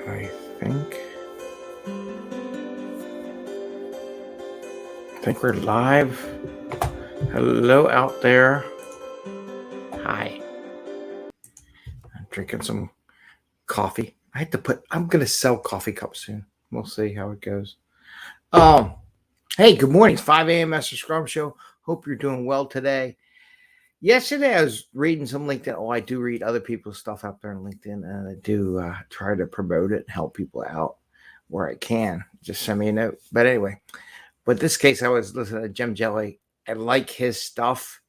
I think we're live. Hello out there. Hi. I'm drinking some coffee. I'm gonna sell coffee cups soon. We'll see how it goes. Hey, good morning. It's 5 a.m. Mester Scrum Show. Hope you're doing well today. Yesterday I was reading some LinkedIn. I do read other people's stuff out there on LinkedIn, and I do try to promote it and help people out where I can. Just send me a note. But anyway, but this case, I was listening to Jem Jelly. I like his stuff.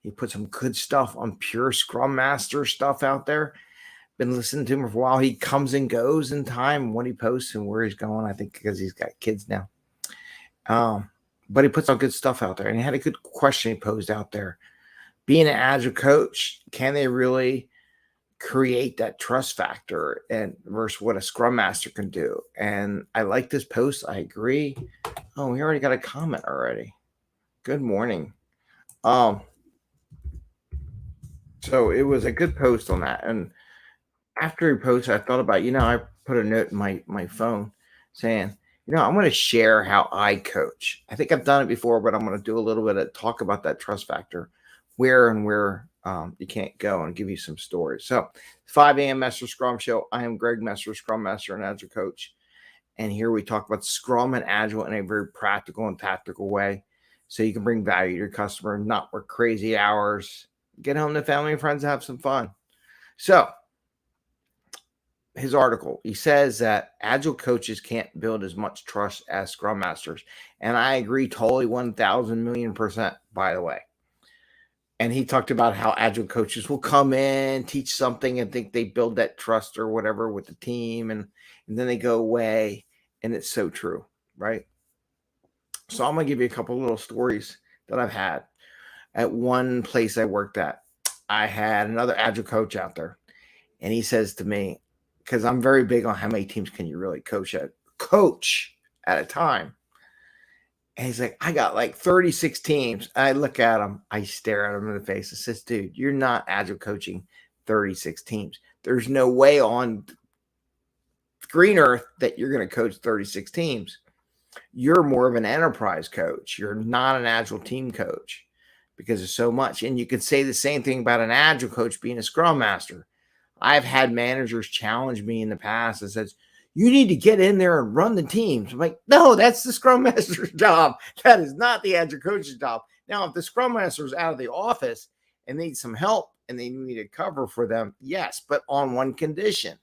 He put some good stuff on pure Scrum Master stuff out there. Been listening to him for a while. He comes and goes in time when he posts and where he's going. I think because he's got kids now. But he puts some good stuff out there. And he had a good question he posed out there. Being an Agile coach, can they really create that trust factor and versus what a Scrum Master can do? And I like this post. I agree. Oh, we already got a comment already. Good morning. So it was a good post on that. And after he posted, I thought about, I put a note in my phone saying, I'm going to share how I coach. I think I've done it before, but I'm going to do a little bit of talk about that trust factor, where you can't go, and give you some stories. So 5 a.m. Mester Scrum Show. I am Greg Mester, Scrum Master and Agile Coach. And here we talk about Scrum and Agile in a very practical and tactical way, so you can bring value to your customer, not work crazy hours, get home to family and friends and have some fun. So his article, he says that Agile coaches can't build as much trust as Scrum Masters. And I agree totally 1,000,000,000%, by the way. And he talked about how Agile coaches will come in, teach something, and think they build that trust or whatever with the team, and then they go away. And it's so true, right? So I'm going to give you a couple of little stories that I've had. At one place I worked at, I had another Agile coach out there. And he says to me, because I'm very big on how many teams can you really coach at a time. And he's like, I got like 36 teams. I look at him. I stare at him in the face. I says, dude, you're not Agile coaching 36 teams. There's no way on green earth that you're going to coach 36 teams. You're more of an enterprise coach. You're not an Agile team coach because there's so much. And you could say the same thing about an Agile coach being a Scrum Master. I've had managers challenge me in the past and says, you need to get in there and run the teams. I'm like, no, that's the Scrum Master's job. That is not the Agile coach's job. Now, if the Scrum Master is out of the office and needs some help and they need a cover for them, yes, but on one condition.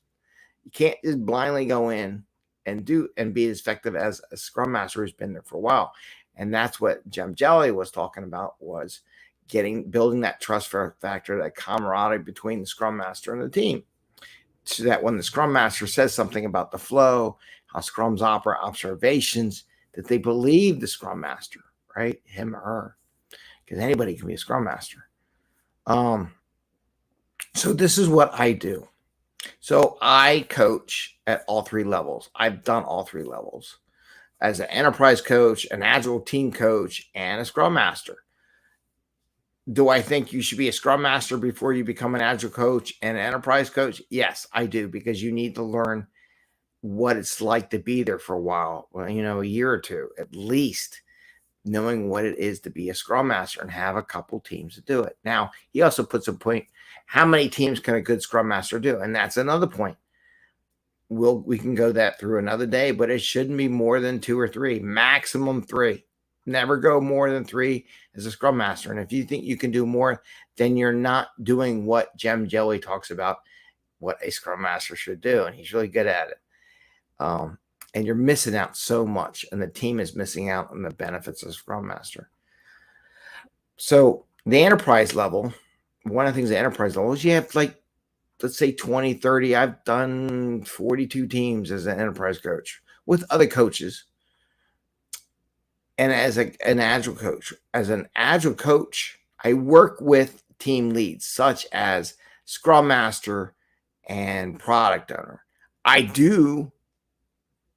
You can't just blindly go in and be as effective as a Scrum Master who's been there for a while. And that's what Jem Jelly was talking about, was building that trust factor, that camaraderie between the Scrum Master and the team, so that when the Scrum Master says something about the flow, how Scrums operate, observations, that they believe the Scrum Master, right? Him or her, because anybody can be a Scrum Master. So this is what I do. So I coach at all three levels. I've done all three levels as an enterprise coach, an Agile team coach, and a Scrum Master. Do I think you should be a Scrum Master before you become an Agile coach and an enterprise coach? Yes, I do, because you need to learn what it's like to be there for a while, a year or two, at least, knowing what it is to be a Scrum Master and have a couple teams to do it. Now, he also puts a point, how many teams can a good Scrum Master do? And that's another point. We can go that through another day, but it shouldn't be more than 2 or 3, maximum 3. Never go more than 3 as a Scrum Master. And if you think you can do more, then you're not doing what Jem Jelly talks about, what a Scrum Master should do. And he's really good at it. And you're missing out so much. And the team is missing out on the benefits of Scrum Master. So the enterprise level, one of the things at enterprise level is you have, like, let's say 20, 30. I've done 42 teams as an enterprise coach with other coaches. And as an Agile coach, I work with team leads such as Scrum Master and product owner. I do,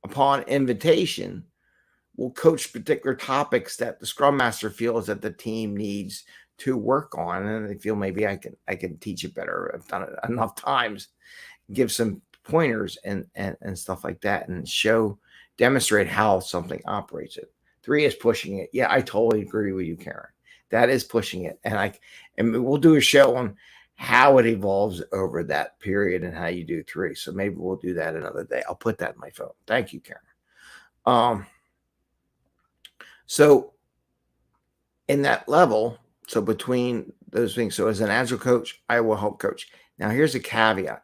upon invitation, will coach particular topics that the Scrum Master feels that the team needs to work on, and they feel maybe I can teach it better. I've done it enough times. Give some pointers and stuff like that, and demonstrate how something operates. It 3 is pushing it. Yeah, I totally agree with you, Karen. That is pushing it, and we'll do a show on how it evolves over that period and how you do 3. So maybe we'll do that another day. I'll put that in my phone. Thank you, Karen. So in that level, so between those things, so as an Agile coach, I will help coach. Now, here's a caveat.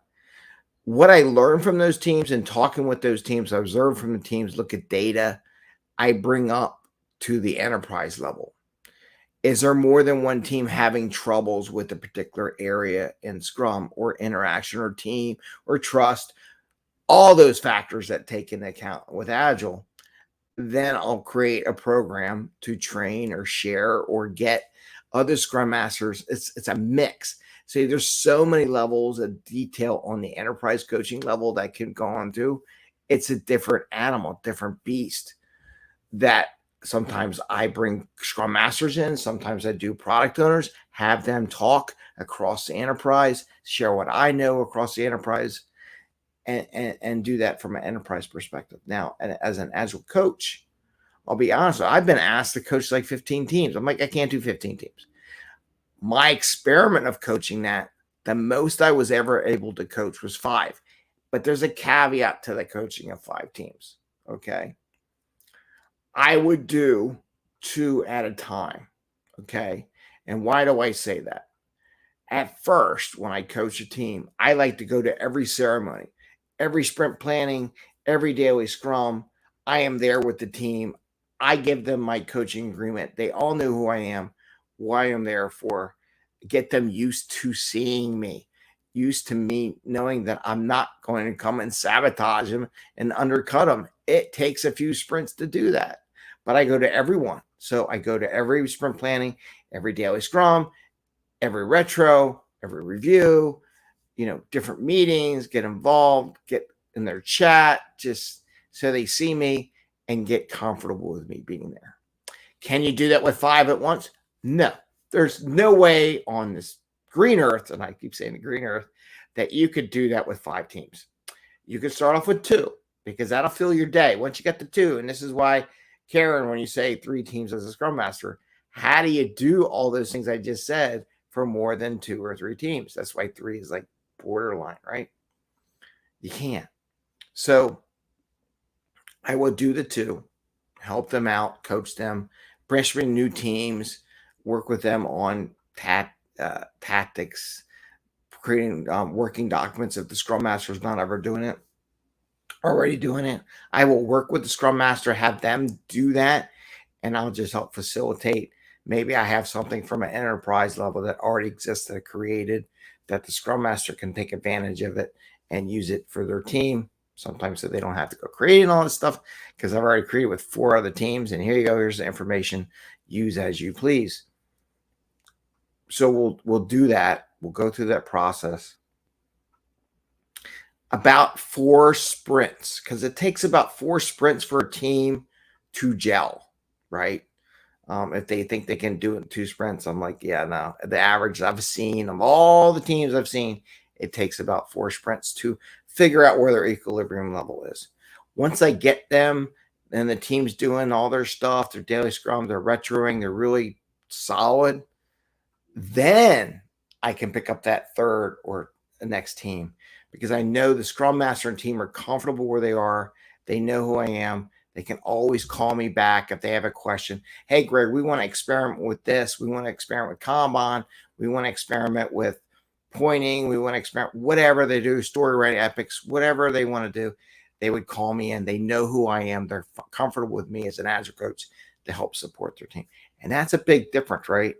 What I learned from those teams and talking with those teams, I observe from the teams, look at data, I bring up to the enterprise level. Is there more than one team having troubles with a particular area in Scrum or interaction or team or trust? All those factors that take into account with Agile, then I'll create a program to train or share or get other Scrum Masters. It's a mix. See, there's so many levels of detail on the enterprise coaching level that can go on to. It's a different animal, different beast that sometimes I bring Scrum Masters in. Sometimes I do product owners, have them talk across the enterprise, share what I know across the enterprise, and do that from an enterprise perspective. Now, as an Agile coach, I'll be honest, I've been asked to coach like 15 teams. I'm like, I can't do 15 teams. My experiment of coaching that, the most I was ever able to coach was 5. But there's a caveat to the coaching of 5 teams, okay? I would do 2 at a time, okay? And why do I say that? At first, when I coach a team, I like to go to every ceremony, every sprint planning, every daily scrum. I am there with the team. I give them my coaching agreement. They all know who I am, why I'm there for. Get them used to seeing me, used to me knowing that I'm not going to come and sabotage them and undercut them. It takes a few sprints to do that. But I go to everyone. So I go to every sprint planning, every daily scrum, every retro, every review, different meetings, get involved, get in their chat, just so they see me and get comfortable with me being there. Can you do that with 5 at once? No. There's no way on this green earth, and I keep saying the green earth, that you could do that with 5 teams. You could start off with 2 because that'll fill your day. Once you get to 2, and this is why, Karen, when you say 3 teams as a Scrum Master, how do you do all those things I just said for more than 2 or 3 teams? That's why 3 is like borderline, right? You can't. So I will do the 2, help them out, coach them, bring new teams, work with them on tactics, creating working documents. If the Scrum Master is not already doing it, I will work with the Scrum Master, have them do that, and I'll just help facilitate. Maybe I have something from an enterprise level that already exists that I created that the Scrum Master can take advantage of it and use it for their team. Sometimes so they don't have to go creating all this stuff because I've already created with 4 other teams. And here you go. Here's the information. Use as you please. So we'll do that. We'll go through that process. About 4 sprints, because it takes about 4 sprints for a team to gel, right? If they think they can do it in 2 sprints, I'm like, yeah, no. The average I've seen of all the teams I've seen, it takes about 4 sprints to figure out where their equilibrium level is. Once I get them and the team's doing all their stuff, their daily scrum, they're retroing, they're really solid, then I can pick up that 3rd or the next team because I know the Scrum Master and team are comfortable where they are. They know who I am. They can always call me back if they have a question. Hey, Greg, we want to experiment with this. We want to experiment with Kanban. We want to experiment with pointing. We want to experiment, whatever they do, story writing, epics, whatever they want to do. They would call me in. They know who I am. They're comfortable with me as an Agile coach to help support their team. And that's a big difference, right?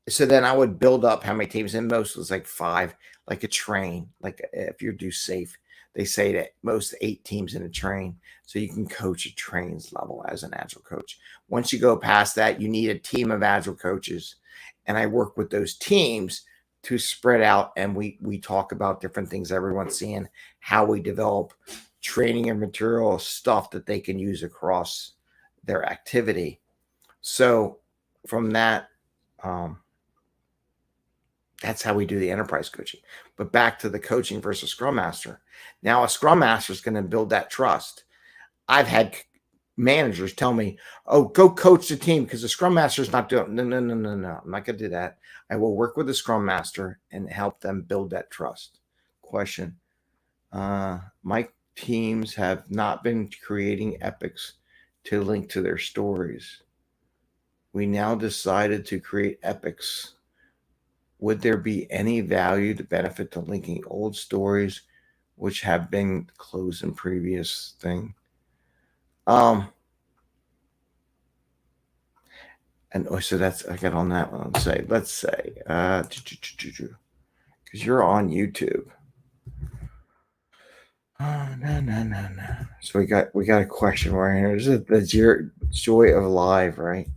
So then I would build up how many teams, and most was like 5, like a train. Like if you do safe, they say that most 8 teams in a train. So you can coach a trains level as an Agile coach. Once you go past that, you need a team of Agile coaches. And I work with those teams to spread out. And we talk about different things everyone's seeing, how we develop training and material stuff that they can use across their activity. So from that, That's how we do the enterprise coaching. But back to the coaching versus Scrum Master. Now, a Scrum Master is going to build that trust. I've had managers tell me, "Oh, go coach the team because the Scrum Master is not doing." No, no, no, no, no. I'm not going to do that. I will work with the Scrum Master and help them build that trust. Question: my teams have not been creating epics to link to their stories. We now decided to create epics. Would there be any value to benefit to linking old stories which have been closed in previous thing? And so that's, I got on that one. Let's say, because you're on YouTube. Oh, no. So we got a question right here. Is it the joy of live, right?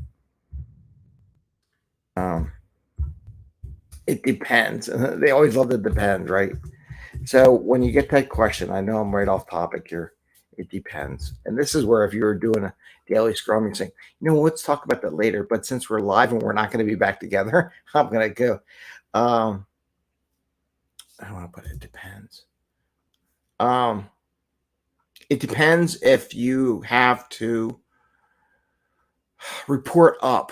It depends. They always love the depends, right? So when you get that question, I know I'm right off topic here. It depends. And this is where if you were doing a daily scrumming saying, let's talk about that later. But since we're live and we're not going to be back together, I'm going to go. I don't want to put it depends. It depends if you have to report up.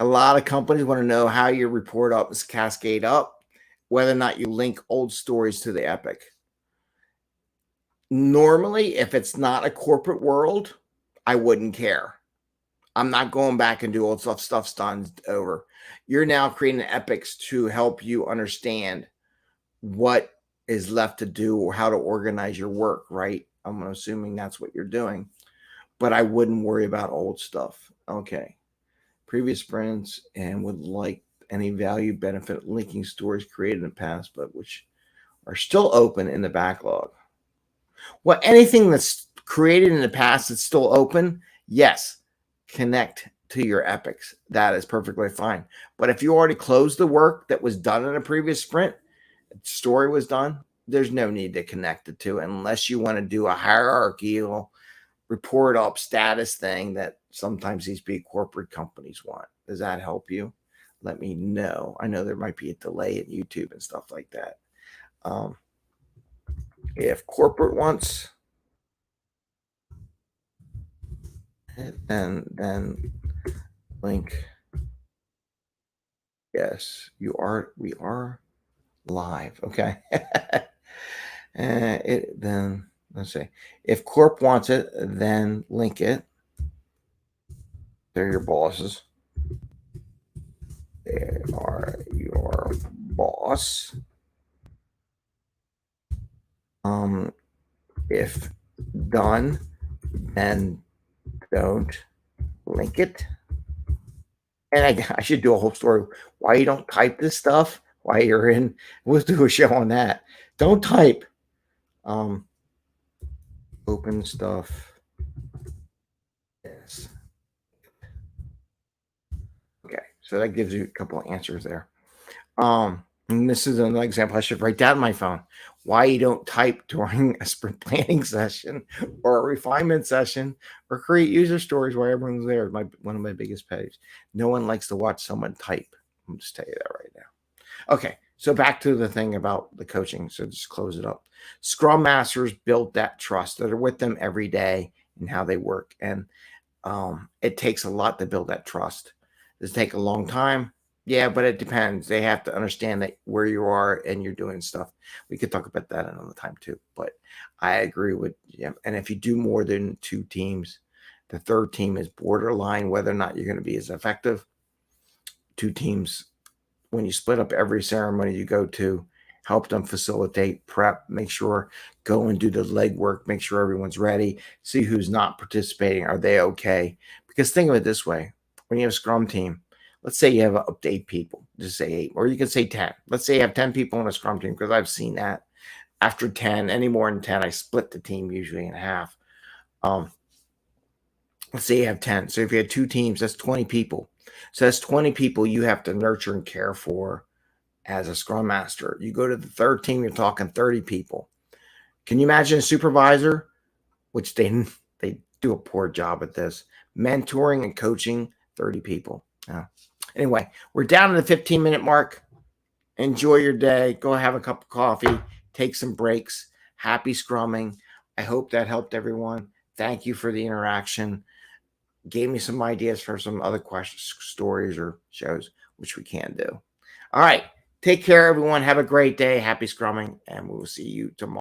A lot of companies want to know how your report up is cascade up, whether or not you link old stories to the epic. Normally, if it's not a corporate world, I wouldn't care. I'm not going back and do old stuff's done over. You're now creating epics to help you understand what is left to do or how to organize your work, right? I'm assuming that's what you're doing. But I wouldn't worry about old stuff. Okay. Previous sprints and would like any value benefit linking stories created in the past, but which are still open in the backlog. Well, anything that's created in the past that's still open, yes, connect to your epics. That is perfectly fine. But if you already closed the work that was done in a previous sprint, story was done, there's no need to connect it to it unless you want to do a hierarchical report up status thing that sometimes these big corporate companies want. Does that help you? Let me know. I know there might be a delay in YouTube and stuff like that. If corporate wants, then link. Yes, we are live. Okay. Then let's see. If corp wants it, then link it. They're your bosses. They are your boss. If done, then don't link it. And I should do a whole story why you don't type this stuff. Why you're in. We'll do a show on that. Don't type. Open stuff. Yes. Okay, so that gives you a couple of answers there. And this is another example I should write down on my phone. Why you don't type during a sprint planning session or a refinement session or create user stories while everyone's there. One of my biggest peeves. No one likes to watch someone type. I'm just tell you that right now. Okay, so back to the thing about the coaching. So just close it up. Scrum Masters built that trust. That are with them every day and how they work. And it takes a lot to build that trust. Does it take a long time? Yeah, but it depends. They have to understand that where you are and you're doing stuff. We could talk about that another time too. But I agree with you. And if you do more than 2 teams, the third team is borderline whether or not you're going to be as effective. 2 teams, when you split up every ceremony you go to, help them facilitate, prep, make sure, go and do the legwork, make sure everyone's ready, see who's not participating. Are they okay? Because think of it this way. When you have a Scrum team, let's say you have up to 8 people, just say 8, or you could say 10. Let's say you have 10 people on a Scrum team, because I've seen that. After 10, any more than 10, I split the team usually in half. Let's say you have 10. So if you had 2 teams, that's 20 people. So that's 20 people you have to nurture and care for as a Scrum Master. You go to the third team, you're talking 30 people. Can you imagine a supervisor, which they do a poor job at this, mentoring and coaching 30 people? Anyway, we're down to the 15-minute mark, Enjoy your day. Go have a cup of coffee. Take some breaks. Happy scrumming. I hope that helped everyone. Thank you for the interaction. Gave me some ideas for some other questions, stories, or shows, which we can do. All right. Take care, everyone. Have a great day. Happy scrumming, and we will see you tomorrow.